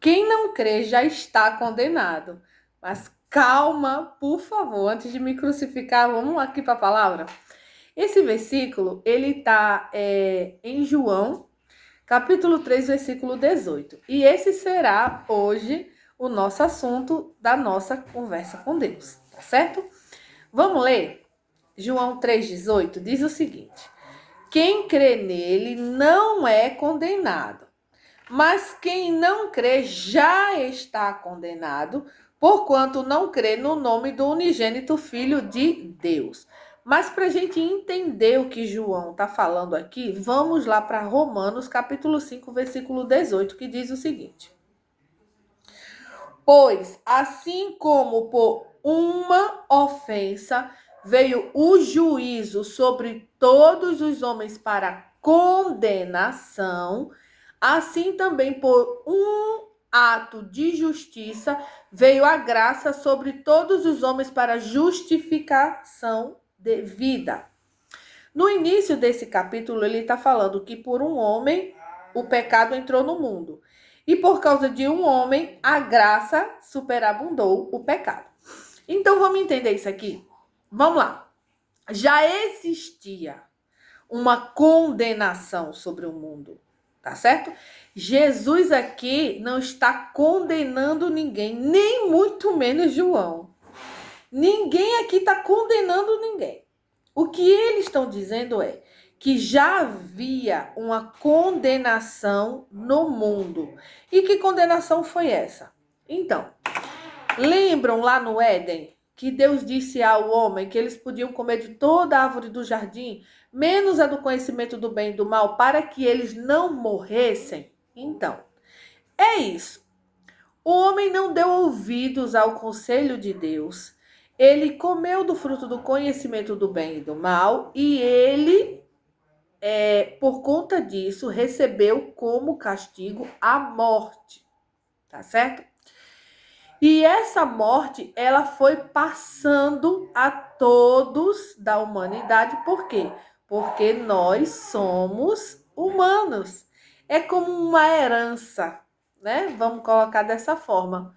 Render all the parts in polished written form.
Quem não crê já está condenado. Mas calma, por favor, antes de me crucificar, vamos aqui para a palavra. Esse versículo, ele está em João, capítulo 3, versículo 18. E esse será hoje o nosso assunto da nossa conversa com Deus, tá certo? Vamos ler? João 3,18 diz o seguinte: quem crê nele não é condenado, mas quem não crê já está condenado, porquanto não crê no nome do unigênito Filho de Deus. Mas para a gente entender o que João está falando aqui, vamos lá para Romanos, capítulo 5, versículo 18, que diz o seguinte: pois, assim como por uma ofensa veio o juízo sobre todos os homens para condenação, assim também por um ato de justiça veio a graça sobre todos os homens para justificação de vida. No início desse capítulo, ele está falando que por um homem o pecado entrou no mundo. E por causa de um homem, a graça superabundou o pecado. Então vamos entender isso aqui? Vamos lá. Já existia uma condenação sobre o mundo, tá certo? Jesus aqui não está condenando ninguém, nem muito menos João. Ninguém aqui está condenando ninguém. O que eles estão dizendo é que já havia uma condenação no mundo. E que condenação foi essa? Então, lembram lá no Éden que Deus disse ao homem que eles podiam comer de toda a árvore do jardim, menos a do conhecimento do bem e do mal, para que eles não morressem? Então, é isso. O homem não deu ouvidos ao conselho de Deus. Ele comeu do fruto do conhecimento do bem e do mal, e ele, por conta disso, recebeu como castigo a morte, tá certo? E essa morte, ela foi passando a todos da humanidade. Por quê? Porque nós somos humanos. É como uma herança, né? Vamos colocar dessa forma.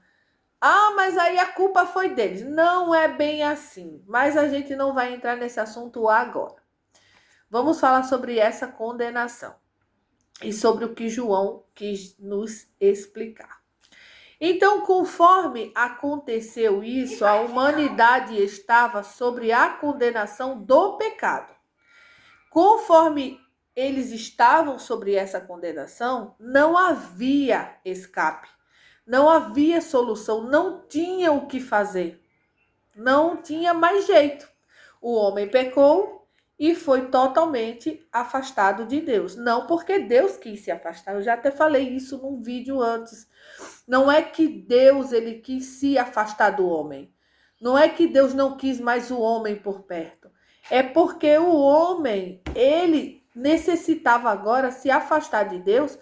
Ah, mas aí a culpa foi deles. Não é bem assim. Mas a gente não vai entrar nesse assunto agora. Vamos falar sobre essa condenação e sobre o que João quis nos explicar. Então, conforme aconteceu isso, a humanidade estava sobre a condenação do pecado. Conforme eles estavam sobre essa condenação, não havia escape, não havia solução, não tinha o que fazer, não tinha mais jeito. O homem pecou e foi totalmente afastado de Deus. Não porque Deus quis se afastar, eu já até falei isso num vídeo antes. Não é que Deus ele quis se afastar do homem. Não é que Deus não quis mais o homem por perto. É porque o homem, ele necessitava agora se afastar de Deus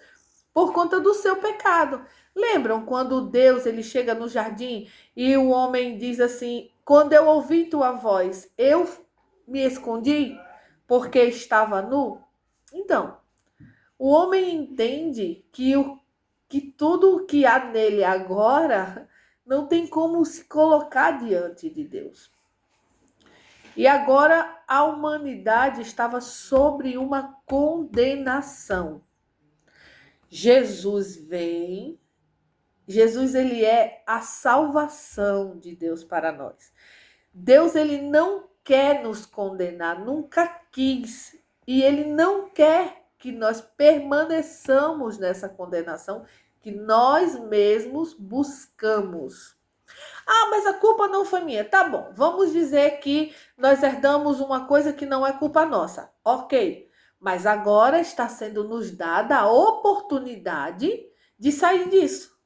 por conta do seu pecado. Lembram quando Deus ele chega no jardim e o homem diz assim: quando eu ouvi tua voz, eu me escondi porque estava nu? Então, o homem entende que tudo o que há nele agora não tem como se colocar diante de Deus. E agora a humanidade estava sobre uma condenação. Jesus vem. Jesus ele é a salvação de Deus para nós. Deus ele não quer nos condenar, nunca quis, e ele não quer que nós permaneçamos nessa condenação que nós mesmos buscamos. Ah, mas a culpa não foi minha. Tá bom, vamos dizer que nós herdamos uma coisa que não é culpa nossa. Ok, mas agora está sendo nos dada a oportunidade de sair disso.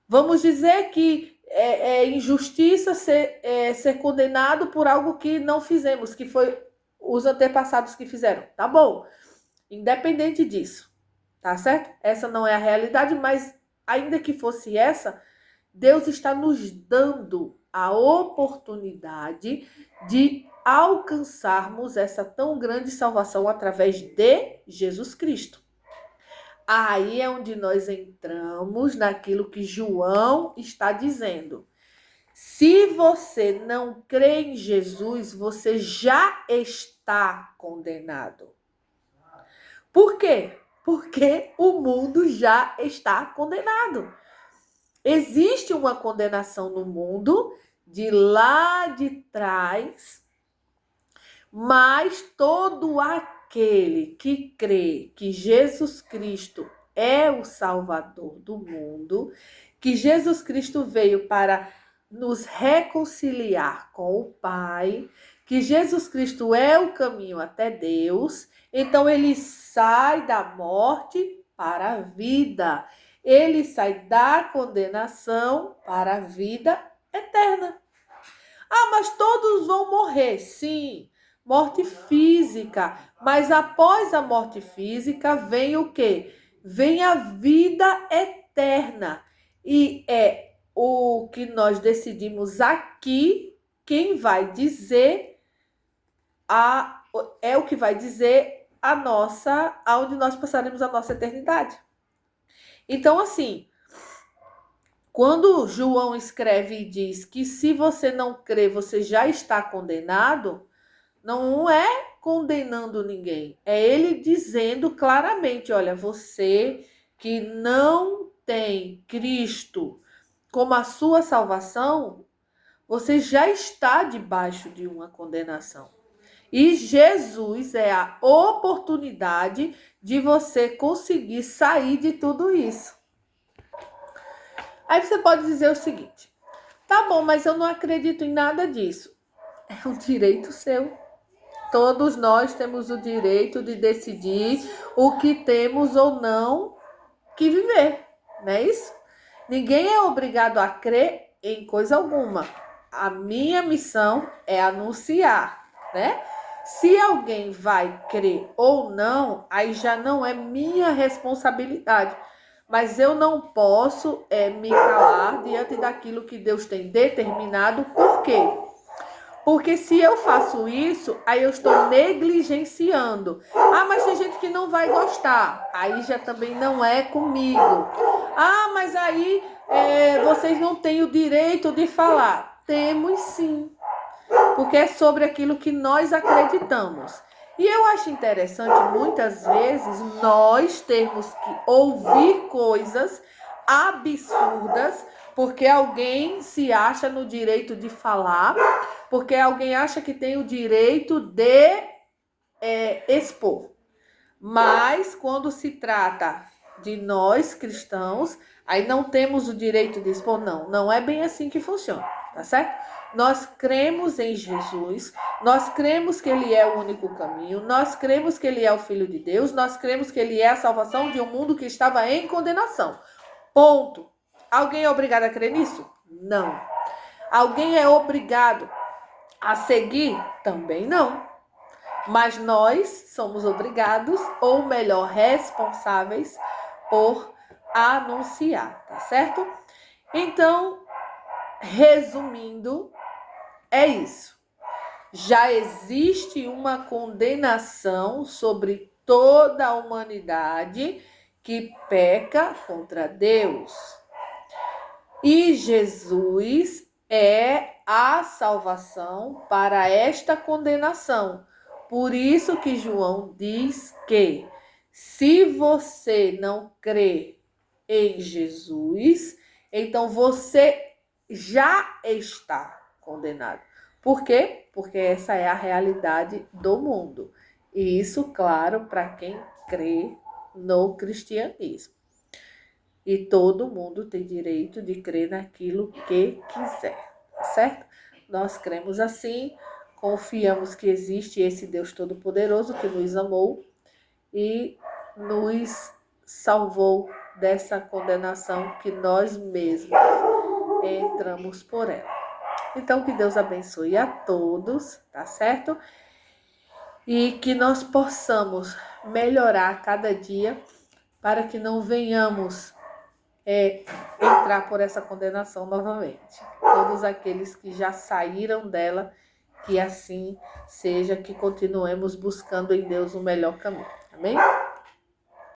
Vamos dizer que é injustiça ser condenado por algo que não fizemos, que foi os antepassados que fizeram. Tá bom, independente disso, tá certo? Essa não é a realidade, mas ainda que fosse essa, Deus está nos dando a oportunidade de alcançarmos essa tão grande salvação através de Jesus Cristo. Aí é onde nós entramos naquilo que João está dizendo. Se você não crê em Jesus, você já está condenado. Por quê? Porque o mundo já está condenado. Existe uma condenação no mundo de lá de trás, mas todo aquele que crê que Jesus Cristo é o Salvador do mundo, que Jesus Cristo veio para nos reconciliar com o Pai, que Jesus Cristo é o caminho até Deus, então ele sai da morte para a vida. Ele sai da condenação para a vida eterna. Ah, mas todos vão morrer, sim. Morte física. Mas após a morte física vem o quê? Vem a vida eterna. E é o que nós decidimos aqui, quem vai dizer é o que vai dizer a nossa, aonde nós passaremos a nossa eternidade. Então, assim, quando João escreve e diz que se você não crê, você já está condenado, não é condenando ninguém. É ele dizendo claramente, olha, você que não tem Cristo como a sua salvação, você já está debaixo de uma condenação. E Jesus é a oportunidade de você conseguir sair de tudo isso. Aí você pode dizer o seguinte: tá bom, mas eu não acredito em nada disso. É um direito seu. Todos nós temos o direito de decidir o que temos ou não que viver, não é isso? Ninguém é obrigado a crer em coisa alguma. A minha missão é anunciar, né? Se alguém vai crer ou não, aí já não é minha responsabilidade. Mas eu não posso me calar diante daquilo que Deus tem determinado. Por quê? Porque se eu faço isso, aí eu estou negligenciando. Ah, mas tem gente que não vai gostar. Aí já também não é comigo. Ah, mas aí vocês não têm o direito de falar. Temos sim. Porque é sobre aquilo que nós acreditamos. E eu acho interessante, muitas vezes, nós termos que ouvir coisas absurdas, porque alguém se acha no direito de falar, porque alguém acha que tem o direito de expor. Mas, quando se trata de nós, cristãos, aí não temos o direito de expor, não. Não é bem assim que funciona, tá certo? Nós cremos em Jesus, nós cremos que Ele é o único caminho, nós cremos que Ele é o Filho de Deus, nós cremos que Ele é a salvação de um mundo que estava em condenação. Ponto. Alguém é obrigado a crer nisso? Não. Alguém é obrigado a seguir? Também não. Mas nós somos obrigados, ou melhor, responsáveis por anunciar, tá certo? Então, resumindo, é isso. Já existe uma condenação sobre toda a humanidade que peca contra Deus. E Jesus é a salvação para esta condenação. Por isso que João diz que se você não crê em Jesus, então você já está condenado. Por quê? Porque essa é a realidade do mundo. E isso, claro, para quem crê no cristianismo. E todo mundo tem direito de crer naquilo que quiser, certo? Nós cremos assim, confiamos que existe esse Deus Todo-Poderoso que nos amou e nos salvou dessa condenação que nós mesmos entramos por ela. Então, que Deus abençoe a todos, tá certo? E que nós possamos melhorar cada dia para que não venhamos entrar por essa condenação novamente. Todos aqueles que já saíram dela, que assim seja, que continuemos buscando em Deus o melhor caminho. Amém?